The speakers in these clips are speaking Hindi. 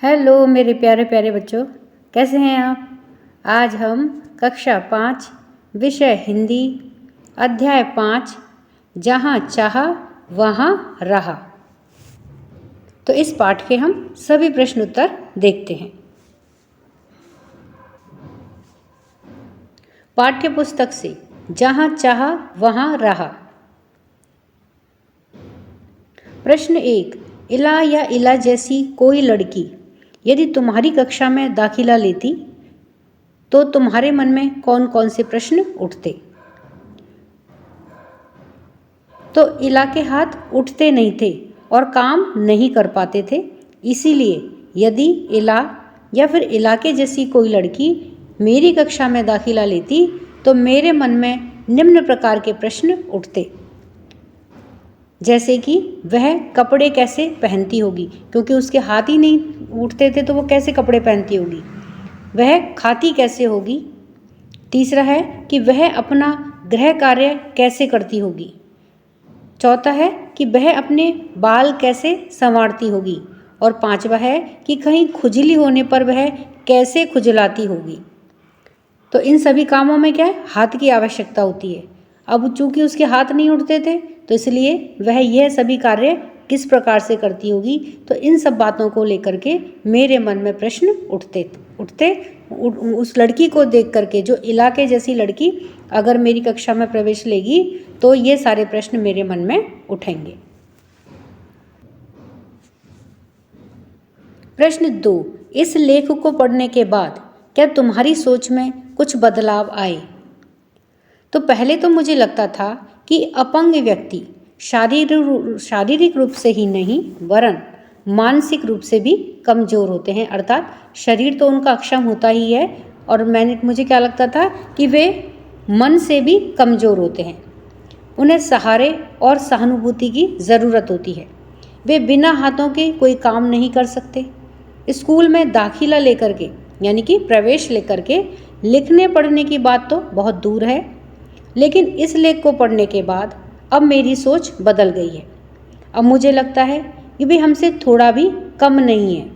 हेलो मेरे प्यारे प्यारे बच्चों, कैसे हैं आप। आज हम कक्षा 5 विषय हिंदी अध्याय 5 जहाँ चाहा वहाँ रहा। तो इस पाठ के हम सभी प्रश्न उत्तर देखते हैं। पाठ्य पुस्तक से जहाँ चाहा वहाँ रहा। प्रश्न 1, इला या इला जैसी कोई लड़की यदि तुम्हारी कक्षा में दाखिला लेती तो तुम्हारे मन में कौन कौन से प्रश्न उठते। तो इला के हाथ उठते नहीं थे और काम नहीं कर पाते थे, इसीलिए यदि इला या फिर इला के जैसी कोई लड़की मेरी कक्षा में दाखिला लेती तो मेरे मन में निम्न प्रकार के प्रश्न उठते, जैसे कि वह कपड़े कैसे पहनती होगी, क्योंकि उसके हाथ ही नहीं उठते थे तो वो कैसे कपड़े पहनती होगी। वह खाती कैसे होगी। तीसरा है कि वह अपना गृह कार्य कैसे करती होगी। चौथा है कि वह अपने बाल कैसे संवारती होगी। और पांचवा है कि कहीं खुजली होने पर वह कैसे खुजलाती होगी। तो इन सभी कामों में क्या है, हाथ की आवश्यकता होती है। अब चूंकि उसके हाथ नहीं उठते थे तो इसलिए वह यह सभी कार्य किस प्रकार से करती होगी। तो इन सब बातों को लेकर के मेरे मन में प्रश्न उठते उस लड़की को देख करके, जो इलाके जैसी लड़की अगर मेरी कक्षा में प्रवेश लेगी तो ये सारे प्रश्न मेरे मन में उठेंगे। प्रश्न 2, इस लेख को पढ़ने के बाद क्या तुम्हारी सोच में कुछ बदलाव आए। तो पहले तो मुझे लगता था कि अपंग व्यक्ति शारीरिक रूप से ही नहीं वरन मानसिक रूप से भी कमज़ोर होते हैं, अर्थात शरीर तो उनका अक्षम होता ही है और मुझे क्या लगता था कि वे मन से भी कमज़ोर होते हैं। उन्हें सहारे और सहानुभूति की ज़रूरत होती है। वे बिना हाथों के कोई काम नहीं कर सकते। स्कूल में दाखिला लेकर के यानी कि प्रवेश लेकर के लिखने पढ़ने की बात तो बहुत दूर है, लेकिन इस लेख को पढ़ने के बाद अब मेरी सोच बदल गई है। अब मुझे लगता है कि वे हमसे थोड़ा भी कम नहीं है।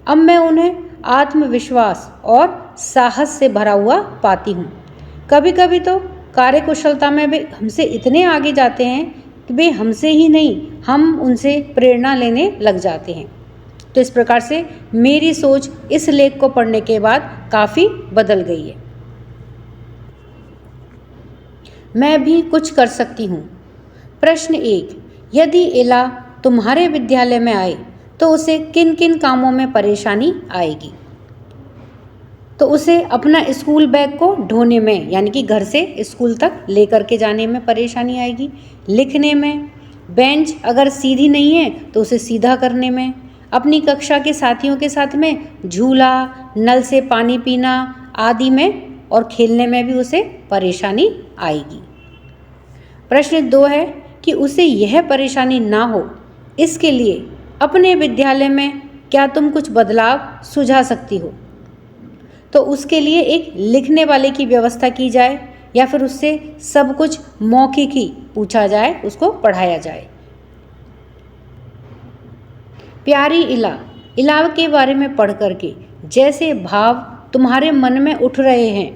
अब मैं उन्हें आत्मविश्वास और साहस से भरा हुआ पाती हूँ। कभी कभी तो कार्यकुशलता में वे हमसे इतने आगे जाते हैं कि वे हमसे ही नहीं, हम उनसे प्रेरणा लेने लग जाते हैं। तो इस प्रकार से मेरी सोच इस लेख को पढ़ने के बाद काफ़ी बदल गई है। मैं भी कुछ कर सकती हूँ। प्रश्न 1, यदि इला तुम्हारे विद्यालय में आए तो उसे किन किन कामों में परेशानी आएगी। तो उसे अपना स्कूल बैग को ढोने में यानी कि घर से स्कूल तक लेकर के जाने में परेशानी आएगी, लिखने में, बेंच अगर सीधी नहीं है तो उसे सीधा करने में, अपनी कक्षा के साथियों के साथ में झूला, नल से पानी पीना आदि में और खेलने में भी उसे परेशानी आएगी। प्रश्न 2 है कि उसे यह परेशानी ना हो, इसके लिए अपने विद्यालय में क्या तुम कुछ बदलाव सुझा सकती हो। तो उसके लिए एक लिखने वाले की व्यवस्था की जाए या फिर उससे सब कुछ मौखिक ही पूछा जाए, उसको पढ़ाया जाए। प्यारी इला के बारे में पढ़ करके जैसे भाव तुम्हारे मन में उठ रहे हैं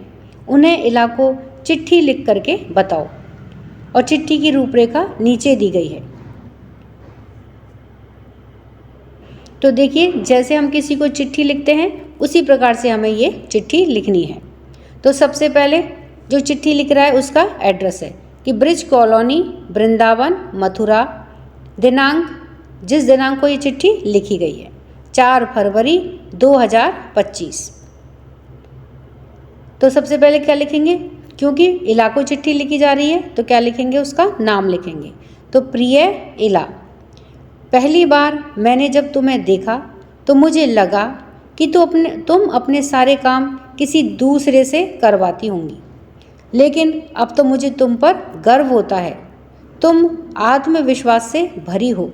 उन्हें इला को चिट्ठी लिख करके बताओ। और चिट्ठी की रूपरेखा नीचे दी गई है। तो देखिए, जैसे हम किसी को चिट्ठी लिखते हैं उसी प्रकार से हमें ये चिट्ठी लिखनी है। तो सबसे पहले जो चिट्ठी लिख रहा है उसका एड्रेस है कि ब्रिज कॉलोनी, वृंदावन, मथुरा। दिनांक, जिस दिनांक को ये चिट्ठी लिखी गई है 4 फरवरी 2025। तो सबसे पहले क्या लिखेंगे, क्योंकि इला को चिट्ठी लिखी जा रही है तो क्या लिखेंगे, उसका नाम लिखेंगे। तो प्रिय इला, पहली बार मैंने जब तुम्हें देखा तो मुझे लगा कि तुम अपने सारे काम किसी दूसरे से करवाती होंगी, लेकिन अब तो मुझे तुम पर गर्व होता है। तुम आत्मविश्वास से भरी हो।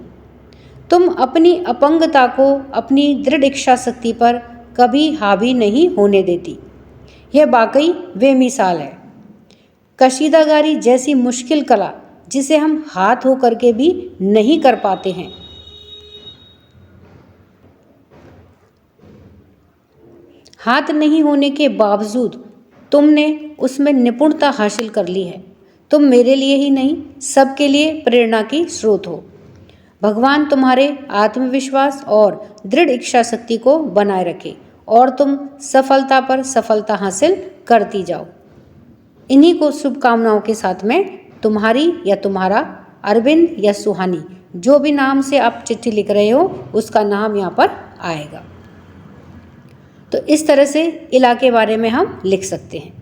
तुम अपनी अपंगता को अपनी दृढ़ इच्छा शक्ति पर कभी हावी नहीं होने देती। यह वाकई बेमिसाल है। कशीदाकारी जैसी मुश्किल कला जिसे हम हाथ हो करके भी नहीं कर पाते हैं, हाथ नहीं होने के बावजूद तुमने उसमें निपुणता हासिल कर ली है। तुम मेरे लिए ही नहीं, सबके लिए प्रेरणा की स्रोत हो। भगवान तुम्हारे आत्मविश्वास और दृढ़ इच्छा शक्ति को बनाए रखे और तुम सफलता पर सफलता हासिल करती जाओ। इन्हीं को शुभकामनाओं के साथ में तुम्हारी या तुम्हारा अरविंद या सुहानी, जो भी नाम से आप चिट्ठी लिख रहे हो उसका नाम यहाँ पर आएगा। तो इस तरह से इला के बारे में हम लिख सकते हैं।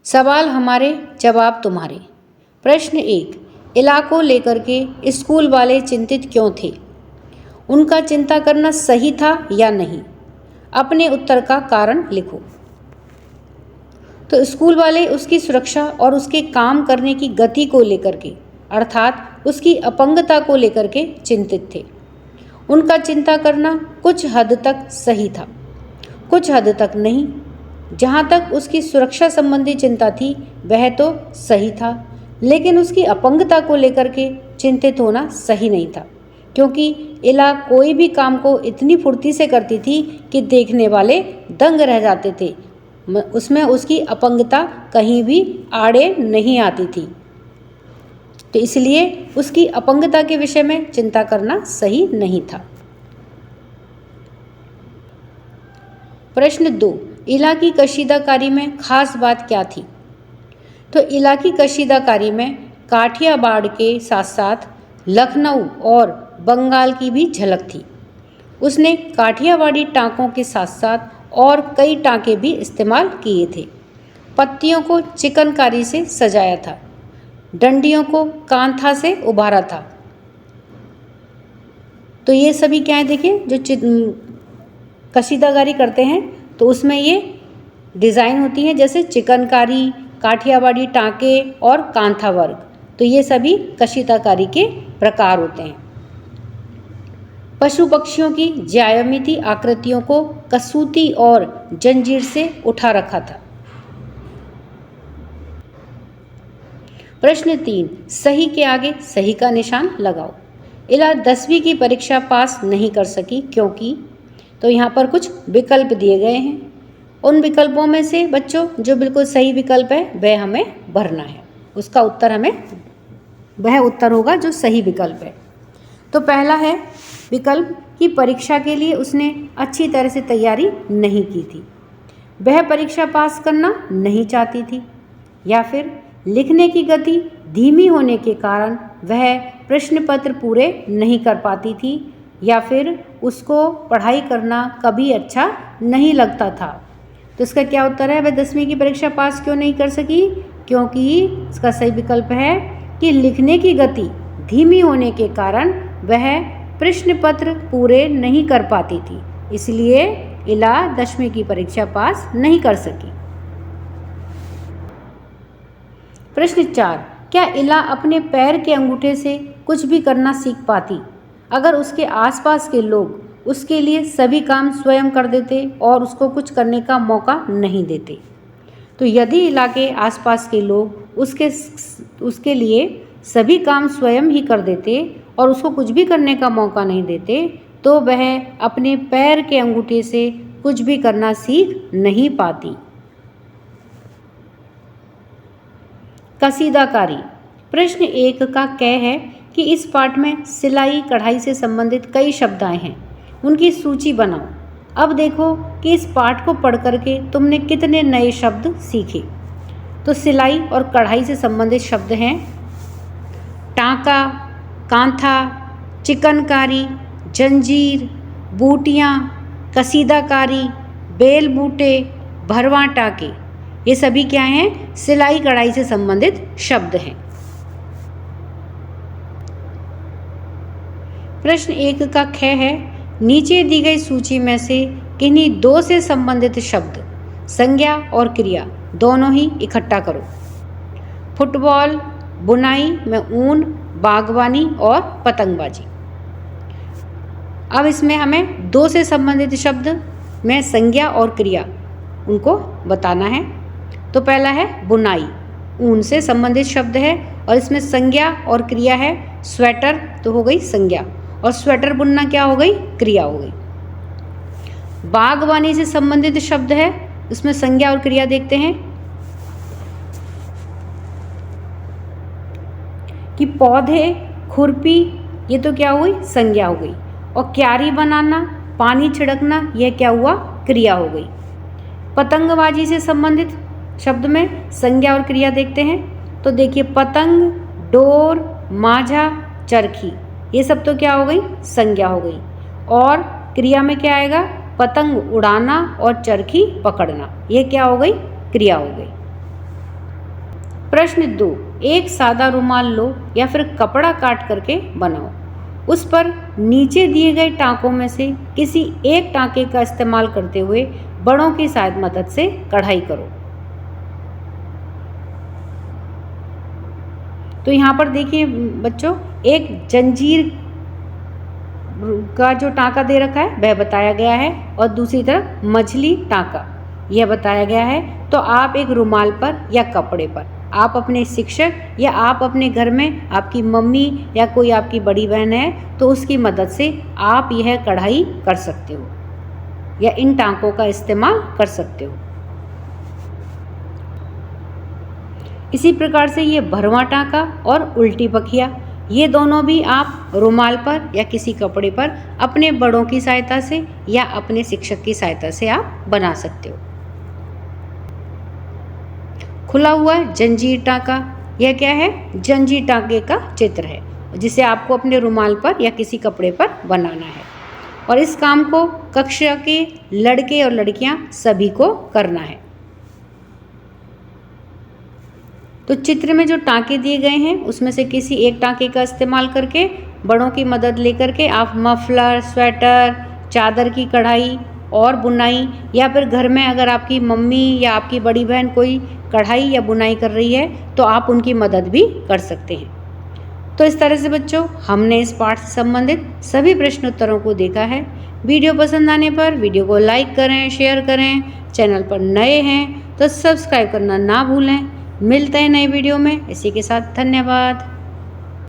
सवाल हमारे, जवाब तुम्हारे। प्रश्न 1, इला को लेकर के स्कूल वाले चिंतित क्यों थे? उनका चिंता करना सही था या नहीं? अपने उत्तर का कारण लिखो। तो स्कूल वाले उसकी सुरक्षा और उसके काम करने की गति को लेकर के, अर्थात उसकी अपंगता को लेकर के चिंतित थे। उनका चिंता करना कुछ हद तक सही था, कुछ हद तक नहीं। जहाँ तक उसकी सुरक्षा संबंधी चिंता थी वह तो सही था, लेकिन उसकी अपंगता को लेकर के चिंतित होना सही नहीं था, क्योंकि इला कोई भी काम को इतनी फुर्ती से करती थी कि देखने वाले दंग रह जाते थे। उसमें उसकी अपंगता कहीं भी आड़े नहीं आती थी, तो इसलिए उसकी अपंगता के विषय में चिंता करना सही नहीं था। प्रश्न 2, इला की कशीदाकारी में खास बात क्या थी? तो इला की कशीदाकारी में काठियावाड़ के साथ साथ लखनऊ और बंगाल की भी झलक थी। उसने काठियावाड़ी टाँकों के साथ साथ और कई टाँके भी इस्तेमाल किए थे। पत्तियों को चिकनकारी से सजाया था, डंडियों को कांथा से उभारा था। तो ये सभी क्या है, देखिए, जो कशीदाकारी करते हैं तो उसमें ये डिज़ाइन होती हैं, जैसे चिकनकारी, काठियावाड़ी टाँके और कांथा वर्क। तो ये सभी कशीदाकारी के प्रकार होते हैं। पशु पक्षियों की ज्यामिति आकृतियों को कसूती और जंजीर से उठा रखा था। प्रश्न 3, सही के आगे सही का निशान लगाओ। इला 10वीं की परीक्षा पास नहीं कर सकी क्योंकि, तो यहाँ पर कुछ विकल्प दिए गए हैं। उन विकल्पों में से बच्चों जो बिल्कुल सही विकल्प है वह हमें भरना है। उसका उत्तर वह उत्तर होगा जो सही विकल्प है। तो पहला है विकल्प कि परीक्षा के लिए उसने अच्छी तरह से तैयारी नहीं की थी, वह परीक्षा पास करना नहीं चाहती थी, या फिर लिखने की गति धीमी होने के कारण वह प्रश्न पत्र पूरे नहीं कर पाती थी, या फिर उसको पढ़ाई करना कभी अच्छा नहीं लगता था। तो इसका क्या उत्तर है? वह 10वीं की परीक्षा पास क्यों नहीं कर सकी? क्योंकि इसका सही विकल्प है कि लिखने की गति धीमी होने के कारण वह प्रश्न पत्र पूरे नहीं कर पाती थी, इसलिए इला 10वीं की परीक्षा पास नहीं कर सकी। प्रश्न 4, क्या इला अपने पैर के अंगूठे से कुछ भी करना सीख पाती अगर उसके आसपास के लोग उसके लिए सभी काम स्वयं कर देते और उसको कुछ करने का मौका नहीं देते? तो यदि इला के आसपास के लोग उसके लिए सभी काम स्वयं ही कर देते और उसको कुछ भी करने का मौका नहीं देते, तो वह अपने पैर के अंगूठे से कुछ भी करना सीख नहीं पाती। कसीदाकारी। प्रश्न 1 का क है कि इस पाठ में सिलाई कढ़ाई से संबंधित कई शब्द आए हैं, उनकी सूची बनाओ। अब देखो कि इस पाठ को पढ़ करके तुमने कितने नए शब्द सीखे। तो सिलाई और कढ़ाई से संबंधित शब्द हैं टाँका, कांथा, चिकनकारी, जंजीर, बूटियाँ, कसीदाकारी, बेल बूटे, भरवां टाँके। ये सभी क्या हैं? सिलाई कढ़ाई से संबंधित शब्द हैं। प्रश्न 1 का ख है, नीचे दी गई सूची में से किन्हीं 2 से संबंधित शब्द, संज्ञा और क्रिया दोनों ही इकट्ठा करो। फुटबॉल, बुनाई में ऊन, बागवानी और पतंगबाजी। अब इसमें हमें 2 से संबंधित शब्द में संज्ञा और क्रिया उनको बताना है। तो पहला है बुनाई, ऊन से संबंधित शब्द है और इसमें संज्ञा और क्रिया है। स्वेटर तो हो गई संज्ञा और स्वेटर बुनना क्या हो गई? क्रिया हो गई। बागवानी से संबंधित शब्द है, उसमें संज्ञा और क्रिया देखते हैं कि पौधे, खुरपी, ये तो क्या हुई, संज्ञा हो गई। और क्यारी बनाना, पानी छिड़कना, यह क्या हुआ, क्रिया हो गई। पतंगबाजी से संबंधित शब्द में संज्ञा और क्रिया देखते हैं। तो देखिए पतंग, डोर, माझा, चरखी, ये सब तो क्या हो गई, संज्ञा हो गई। और क्रिया में क्या आएगा, पतंग उड़ाना और चरखी पकड़ना, ये क्या हो गई, क्रिया हो गई। प्रश्न 2, एक सादा रुमाल लो या फिर कपड़ा काट करके बनाओ, उस पर नीचे दिए गए टाँकों में से किसी एक टाँके का इस्तेमाल करते हुए बड़ों की मदद से कढ़ाई करो। तो यहाँ पर देखिए बच्चों, एक जंजीर का जो टाँका दे रखा है वह बताया गया है और दूसरी तरफ मछली टाँका यह बताया गया है। तो आप एक रुमाल पर या कपड़े पर, आप अपने शिक्षक या आप अपने घर में आपकी मम्मी या कोई आपकी बड़ी बहन है तो उसकी मदद से आप यह कढ़ाई कर सकते हो या इन टाँकों का इस्तेमाल कर सकते हो। इसी प्रकार से ये भरवां टाँका और उल्टी बखिया, ये दोनों भी आप रुमाल पर या किसी कपड़े पर अपने बड़ों की सहायता से या अपने शिक्षक की सहायता से आप बना सकते हो। खुला हुआ जंजीर टाँका, यह क्या है, जंजीर टाँके का चित्र है जिसे आपको अपने रुमाल पर या किसी कपड़े पर बनाना है और इस काम को कक्षा के लड़के और लड़कियां सभी को करना है। तो चित्र में जो टाँके दिए गए हैं उसमें से किसी एक टाँके का इस्तेमाल करके बड़ों की मदद लेकर के आप मफलर, स्वेटर, चादर की कढ़ाई और बुनाई, या फिर घर में अगर आपकी मम्मी या आपकी बड़ी बहन कोई कढ़ाई या बुनाई कर रही है तो आप उनकी मदद भी कर सकते हैं। तो इस तरह से बच्चों हमने इस पाठ से संबंधित सभी प्रश्नोत्तरों को देखा है। वीडियो पसंद आने पर वीडियो को लाइक करें, शेयर करें। चैनल पर नए हैं तो सब्सक्राइब करना ना भूलें। मिलते हैं नए वीडियो में। इसी के साथ धन्यवाद।